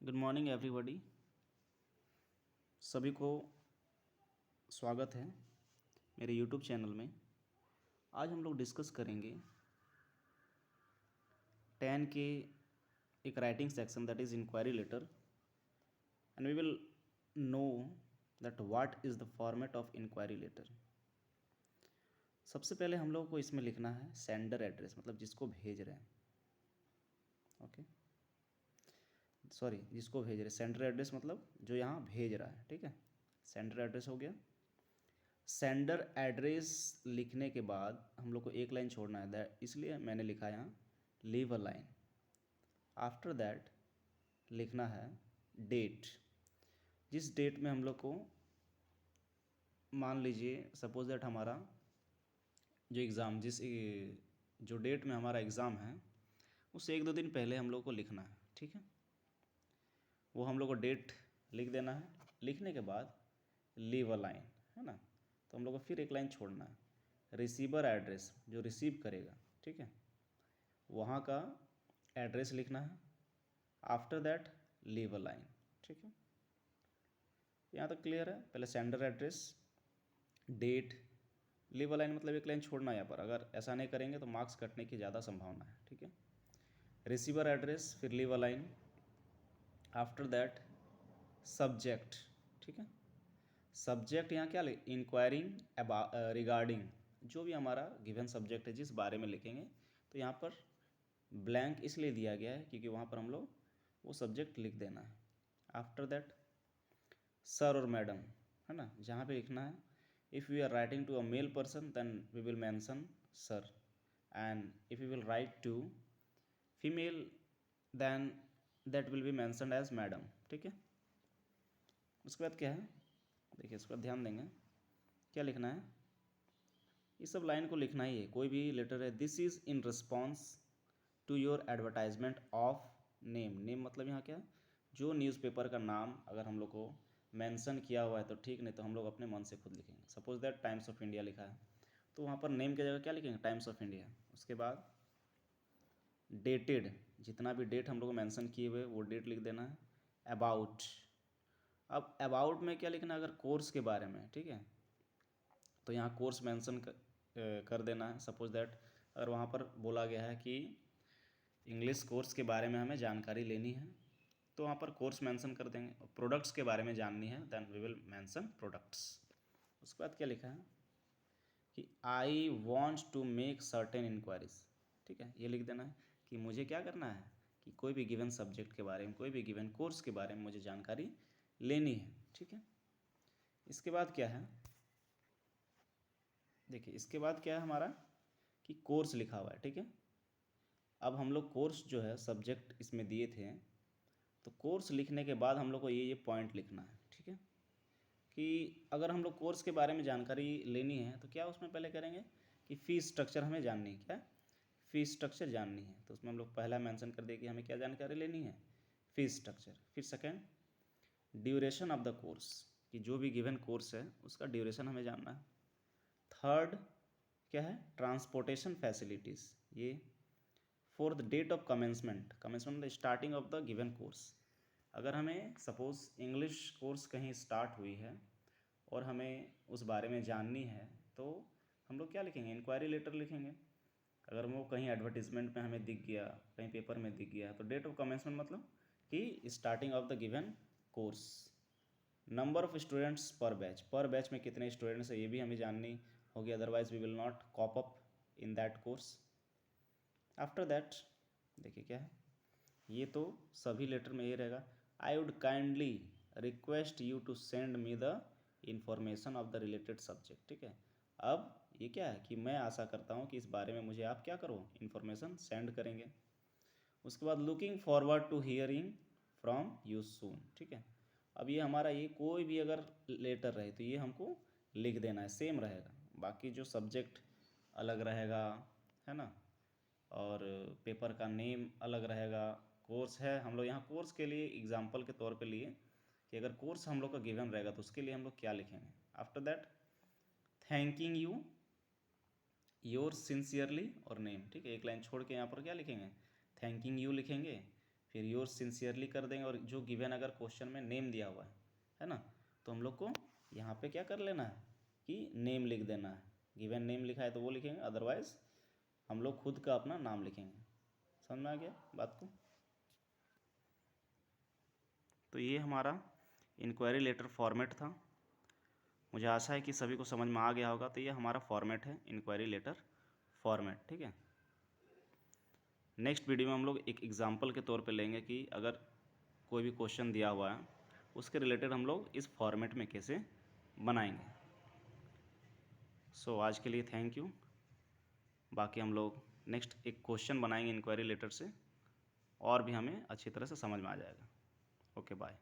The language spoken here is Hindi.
Good morning everybody. सभी को स्वागत है मेरे यूट्यूब चैनल में। आज हम लोग डिस्कस करेंगे 10 के एक writing section that is enquiry letter and we will know that what is the format of enquiry letter. सबसे पहले हम लोग को इसमें लिखना है सेंडर एड्रेस, मतलब जिसको भेज रहे हैं। ओके, सॉरी, जिसको भेज रहे हैं। सेंडर एड्रेस मतलब जो यहाँ भेज रहा है, ठीक है। सेंडर एड्रेस हो गया। सेंडर एड्रेस लिखने के बाद हम लोग को एक लाइन छोड़ना है, दैट इसलिए मैंने लिखा यहाँ leave a line. After that लिखना है डेट। जिस डेट में हम लोग को, मान लीजिए सपोज दैट हमारा जो एग्ज़ाम, जो डेट में हमारा एग्ज़ाम है उससे एक दो दिन पहले हम लोग को लिखना है, ठीक है। वो हम लोग को डेट लिख देना है। लिखने के बाद लीव अ लाइन, है ना। तो हम लोग को फिर एक लाइन छोड़ना है, रिसीवर एड्रेस, जो रिसीव करेगा, ठीक है, वहाँ का एड्रेस लिखना है। After that leave a line, ठीक है। यहाँ तक क्लियर है। पहले sender address, date, leave a line, मतलब एक लाइन छोड़ना है यहाँ पर। अगर ऐसा नहीं करेंगे तो मार्क्स कटने की ज़्यादा संभावना है, ठीक है। रिसीवर एड्रेस, फिर leave a line. After that subject, ठीक है। सब्जेक्ट यहाँ क्या इंक्वायरिंग रिगार्डिंग, जो भी हमारा गिवन सब्जेक्ट है जिस बारे में लिखेंगे, तो यहाँ पर ब्लैंक इसलिए दिया गया है क्योंकि वहाँ पर हम लोग वो सब्जेक्ट लिख देना है। आफ्टर दैट सर और मैडम, है ना, जहाँ पे लिखना है if we are writing to a male person then we will mention sir, and if we will write to female then that will be mentioned as madam, ठीक है। उसके बाद क्या है, देखिए इस पर ध्यान देंगे। क्या लिखना है, इस सब लाइन को लिखना ही है, कोई भी लेटर है। This is in response to your advertisement of name. Name मतलब यहाँ क्या, जो न्यूज़पेपर का नाम अगर हम लोग को मेंशन किया हुआ है तो ठीक, नहीं तो हम लोग अपने मन से खुद लिखेंगे। Suppose that times of India लिखा है तो वहाँ पर नेम की जगह क्या लिखेंगे, टाइम्स ऑफ इंडिया। उसके बाद डेटेड, जितना भी डेट हम लोग को मेंशन किए हुए वो डेट लिख देना है। अबाउट, अब अबाउट में क्या लिखना है, अगर कोर्स के बारे में, ठीक है, तो यहाँ कोर्स मेंशन कर देना है। सपोज दैट अगर वहाँ पर बोला गया है कि इंग्लिश कोर्स के बारे में हमें जानकारी लेनी है तो वहाँ पर कोर्स मेंशन कर देंगे। प्रोडक्ट्स के बारे में जाननी है then we will mention products. उसके बाद क्या लिखा है कि I want to make certain enquiries, ठीक है, ये लिख देना है कि मुझे क्या करना है कि कोई भी गिवन सब्जेक्ट के बारे में, कोई भी गिवन कोर्स के बारे में मुझे जानकारी लेनी है, ठीक है। इसके बाद क्या है, देखिए इसके बाद क्या है हमारा कि कोर्स लिखा हुआ है, ठीक है। अब हम लोग कोर्स जो है सब्जेक्ट इसमें दिए थे, तो कोर्स लिखने के बाद हम लोग को ये पॉइंट लिखना है, ठीक है, कि अगर हम लोग कोर्स के बारे में जानकारी लेनी है तो क्या उसमें पहले करेंगे कि फ़ीस स्ट्रक्चर हमें जाननी है। क्या फ़ीस स्ट्रक्चर जाननी है, तो उसमें हम लोग पहला मेंशन कर दिए कि हमें क्या जानकारी लेनी है, फ़ीस स्ट्रक्चर। फिर second duration of the course, कि जो भी गिवन कोर्स है उसका ड्यूरेशन हमें जानना है। थर्ड क्या है, ट्रांसपोर्टेशन फैसिलिटीज़, ये। Fourth date of commencement, commencement starting of the given course. अगर हमें सपोज़ इंग्लिश कोर्स कहीं स्टार्ट हुई है और हमें उस बारे में जाननी है तो हम लोग क्या लिखेंगे, इंक्वायरी लेटर लिखेंगे। अगर वो कहीं एडवर्टीजमेंट में हमें दिख गया, कहीं पेपर में दिख गया, तो डेट ऑफ कमेंसमेंट मतलब कि starting of the given course. Number of students पर बैच में कितने स्टूडेंट्स है ये भी हमें जाननी होगी, otherwise we will not cope up in that course. After that देखिए क्या है, ये तो सभी लेटर में ये रहेगा, I would kindly request you to send me the information of the related subject, ठीक है। अब ये क्या है कि मैं आशा करता हूँ कि इस बारे में मुझे आप क्या करो, इन्फॉर्मेशन सेंड करेंगे। उसके बाद looking forward to hearing from you soon, ठीक है। अब ये हमारा, ये कोई भी अगर लेटर रहे तो ये हमको लिख देना है, सेम रहेगा। बाकी जो सब्जेक्ट अलग रहेगा, है ना, और पेपर का नेम अलग रहेगा। कोर्स है, हम लोग यहाँ कोर्स के लिए एग्जाम्पल के तौर पे लिए कि अगर कोर्स हम लोग का गिवन रहेगा तो उसके लिए हम लोग क्या लिखेंगे। After that thanking you, your sincerely और नेम, ठीक है। एक लाइन छोड़ के यहाँ पर क्या लिखेंगे, थैंकिंग यू लिखेंगे। फिर योर सिंसियरली कर देंगे, और जो गिवन अगर क्वेश्चन में नेम दिया हुआ है ना, तो हम लोग को यहाँ पे क्या कर लेना है कि नेम लिख देना है। गिवन नेम लिखा है तो वो लिखेंगे, अदरवाइज हम लोग खुद का अपना नाम लिखेंगे। समझ में आ गया बात को? तो ये हमारा इंक्वायरी लेटर फॉर्मेट था। मुझे आशा है कि सभी को समझ में आ गया होगा। तो ये हमारा फॉर्मेट है, इंक्वायरी लेटर फॉर्मेट, ठीक है। नेक्स्ट वीडियो में हम लोग एक एग्जांपल के तौर पे लेंगे कि अगर कोई भी क्वेश्चन दिया हुआ है उसके रिलेटेड हम लोग इस फॉर्मेट में कैसे बनाएंगे। सो आज के लिए थैंक यू। बाकी हम लोग नेक्स्ट एक क्वेश्चन बनाएंगे इंक्वायरी लेटर से, और भी हमें अच्छी तरह से समझ में आ जाएगा। Okay bye.